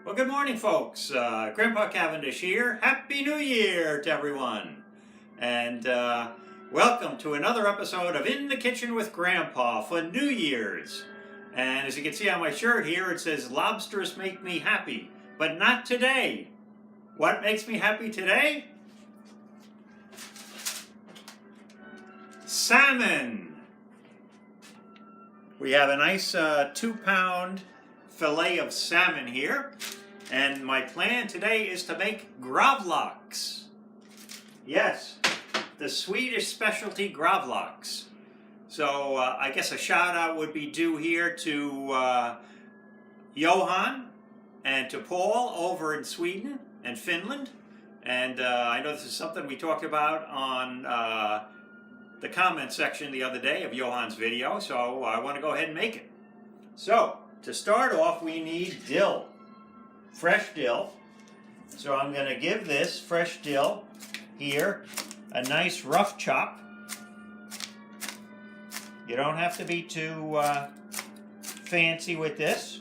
Well, good morning, folks. Grandpa Cavendish here. Happy New Year to everyone. And welcome to another episode of In the Kitchen with Grandpa for New Year's. And as you can see on my shirt here, it says, "Lobsters make me happy, but not today." What makes me happy today? Salmon. We have a nice 2-pound fillet of salmon here. And my plan today is to make Gravlax. Yes, the Swedish specialty Gravlax. So I guess a shout out would be due here to Johan and to Paul over in Sweden and Finland. And I know this is something we talked about on the comment section the other day of Johan's video, so I want to go ahead and make it. So to start off, we need dill. Fresh dill. So I'm going to give this fresh dill here a nice rough chop. You don't have to be too fancy with this.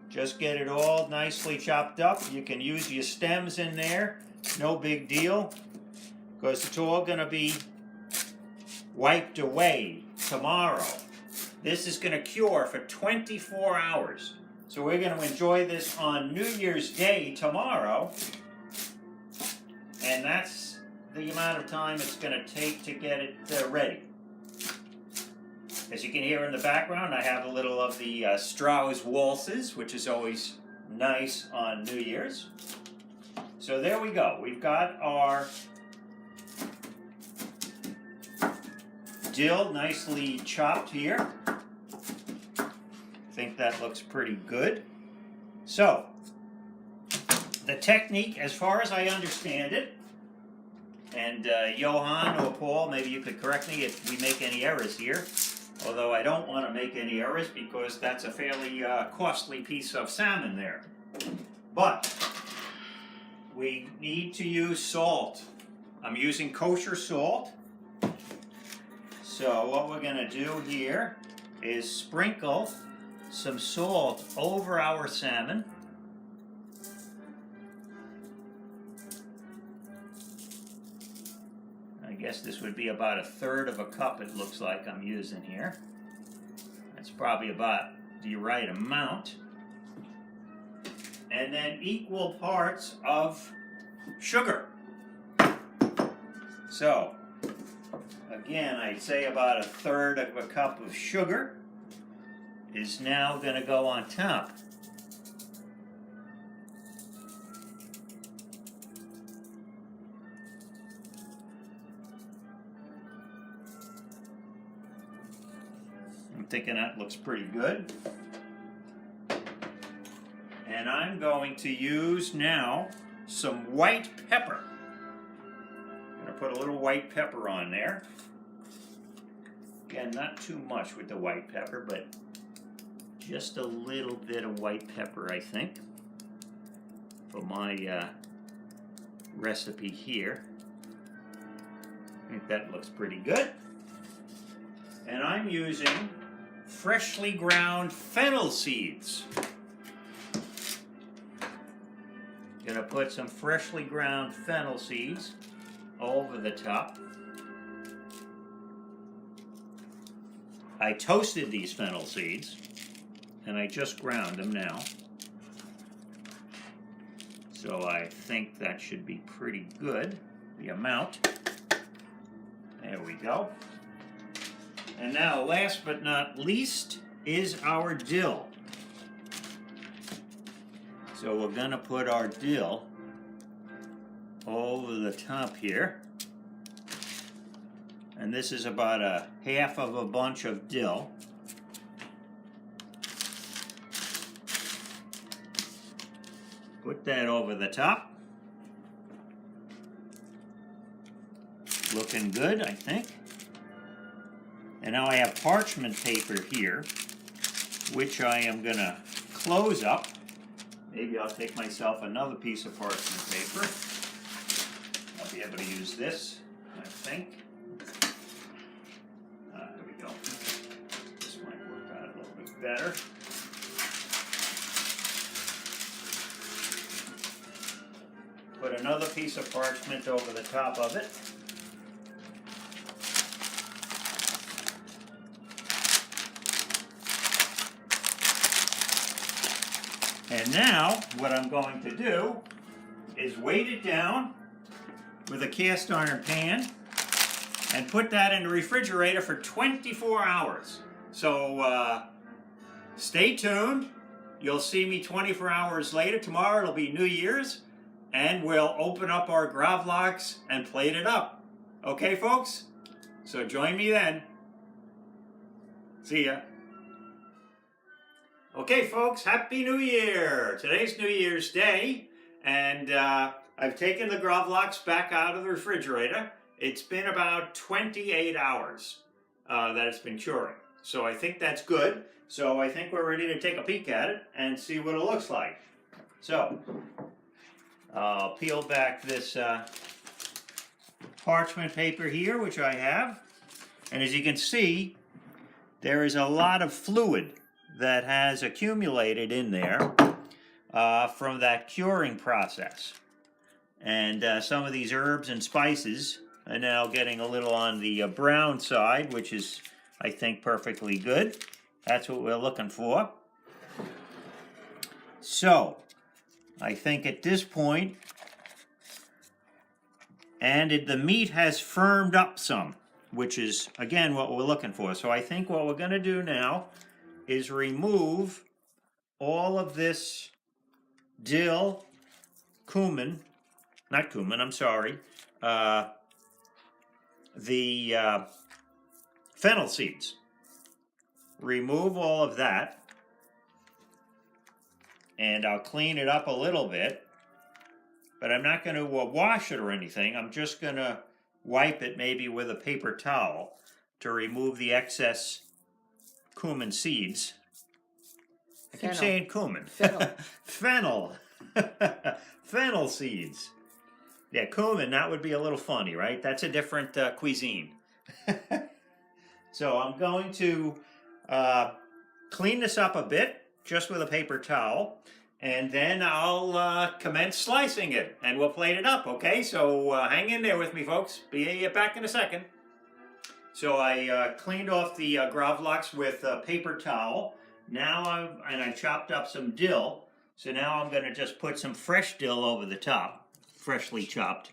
Just get it all nicely chopped up. You can use your stems in there. No big deal, because it's all going to be wiped away tomorrow. This is going to cure for 24 hours. So we're going to enjoy this on New Year's Day tomorrow. And that's the amount of time it's going to take to get it ready. As you can hear in the background, I have a little of the Strauss waltzes, which is always nice on New Year's. So there we go. We've got our dill nicely chopped here. I think that looks pretty good. So, the technique, as far as I understand it, and Johan or Paul, maybe you could correct me if we make any errors here, although I don't want to make any errors because that's a fairly costly piece of salmon there. But we need to use salt. I'm using kosher salt. So what we're going to do here is sprinkle some salt over our salmon. I guess this would be about 1/3 of a cup, it looks like I'm using here. That's probably about the right amount. And then equal parts of sugar. So, again, I'd say about 1/3 of a cup of sugar is now going to go on top. I'm thinking that looks pretty good. And I'm going to use now some white pepper. I'm going to put a little white pepper on there. Again, not too much with the white pepper, but just a little bit of white pepper, I think, for my recipe here. I think that looks pretty good. And I'm using freshly ground fennel seeds. Gonna put some freshly ground fennel seeds over the top. I toasted these fennel seeds, and I just ground them now. So I think that should be pretty good, the amount. There we go. And now, last but not least, is our dill. So we're gonna put our dill over the top here. And this is about 1/2 of a bunch of dill. Put that over the top. Looking good, I think. And now I have parchment paper here, which I am going to close up. Maybe I'll take myself another piece of parchment paper. I'll be able to use this, I think. There we go. This might work out a little bit better. put another piece of parchment over the top of it. And now, what I'm going to do is weight it down with a cast iron pan and put that in the refrigerator for 24 hours. So stay tuned. You'll see me 24 hours later. Tomorrow it'll be New Year's, and we'll open up our Gravlax and plate it up. Okay, folks? So join me then. See ya. Okay, folks, Happy New Year! Today's New Year's Day, and I've taken the Gravlax back out of the refrigerator. It's been about 28 hours that it's been curing. So I think that's good. So I think we're ready to take a peek at it and see what it looks like. So, I'll peel back this parchment paper here, which I have. And as you can see, there is a lot of fluid that has accumulated in there from that curing process. And some of these herbs and spices are now getting a little on the brown side, which is, I think, perfectly good. That's what we're looking for. So, I think at this point, and the meat has firmed up some, which is, again, what we're looking for. So I think what we're going to do now is remove all of this dill, cumin, not cumin, I'm sorry, the fennel seeds. Remove all of that, and I'll clean it up a little bit, but I'm not going to wash it or anything. I'm just going to wipe it maybe with a paper towel to remove the excess cumin seeds. I keep saying cumin. Fennel. Fennel. Fennel seeds. Yeah, cumin, that would be a little funny, right? That's a different cuisine. So I'm going to clean this up a bit, just with a paper towel, and then I'll commence slicing it, and we'll plate it up, okay? So hang in there with me, folks. Be back in a second. So I cleaned off the Gravlax with a paper towel. Now I chopped up some dill. So now I'm going to just put some fresh dill over the top, freshly chopped.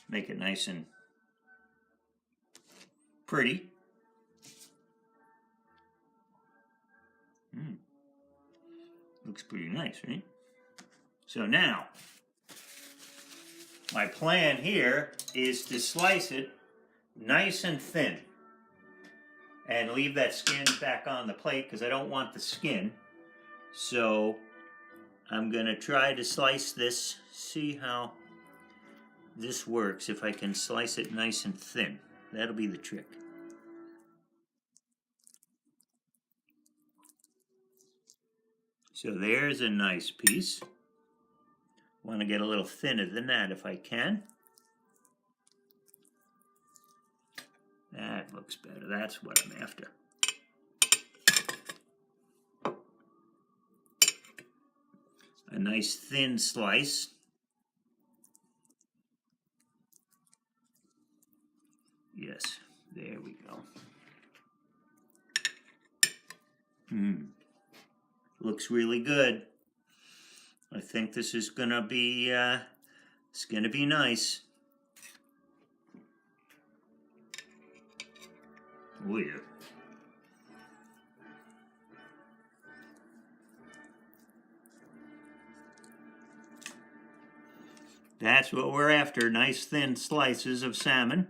Make it nice and pretty. Looks pretty nice, right? So now, my plan here is to slice it nice and thin and leave that skin back on the plate because I don't want the skin. So I'm going to try to slice this, see how this works, if I can slice it nice and thin. That'll be the trick. So there's a nice piece. Want to get a little thinner than that if I can. That looks better. That's what I'm after. A nice thin slice. Yes, there we go. Looks really good. I think this is gonna be it's gonna be nice. Oh yeah. That's what we're after, nice thin slices of salmon.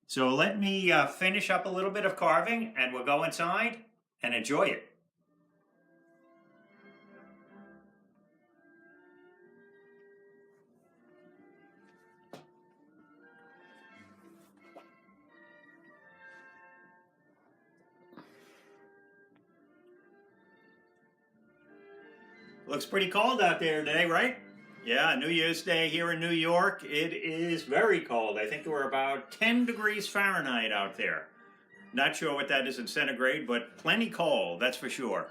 So let me finish up a little bit of carving and we'll go inside and enjoy it. Looks pretty cold out there today, right? Yeah, New Year's Day here in New York. It is very cold. I think we're about 10 degrees Fahrenheit out there. Not sure what that is in centigrade, but plenty cold, that's for sure.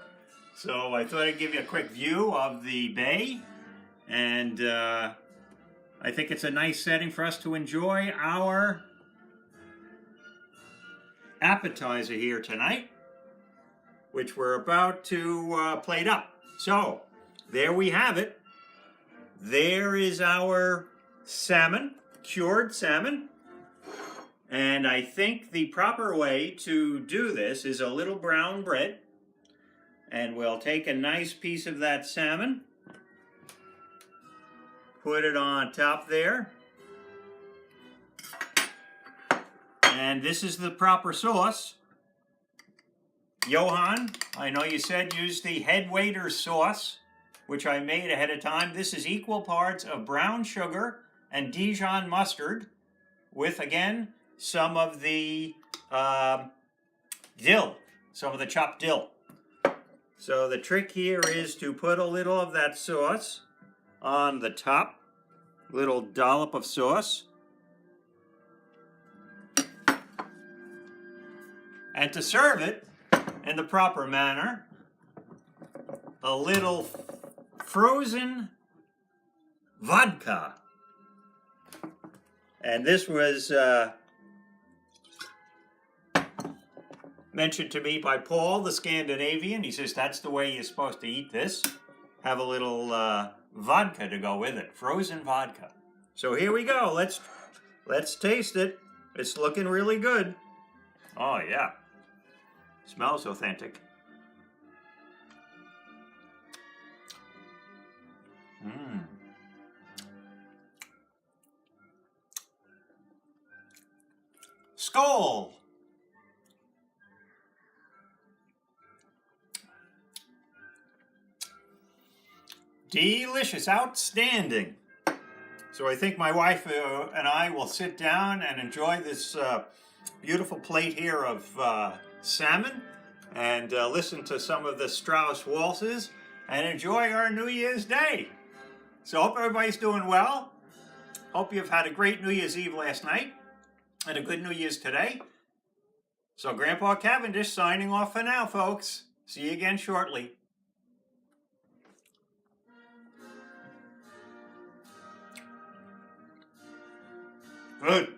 So I thought I'd give you a quick view of the bay And I think it's a nice setting for us to enjoy our appetizer here tonight, which we're about to plate up. So, there we have it. There is our salmon, cured salmon. And I think the proper way to do this is a little brown bread. And we'll take a nice piece of that salmon, put it on top there. And this is the proper sauce. Johan, I know you said use the head waiter sauce, which I made ahead of time. This is equal parts of brown sugar and Dijon mustard with, again, some of the dill, some of the chopped dill. So the trick here is to put a little of that sauce on the top, little dollop of sauce. And to serve it in the proper manner, a little frozen vodka. And this was mentioned to me by Paul, the Scandinavian. He says that's the way you're supposed to eat this. Have a little vodka to go with it, frozen vodka. So here we go. Let's taste it. It's looking really good. Oh yeah, smells authentic. Skål! Delicious, outstanding. So I think my wife and I will sit down and enjoy this beautiful plate here of salmon and listen to some of the Strauss waltzes and enjoy our New Year's Day. So hope everybody's doing well. Hope you've had a great New Year's Eve last night and a good New Year's today. So Grandpa Cavendish signing off for now, folks. See you again shortly. Good.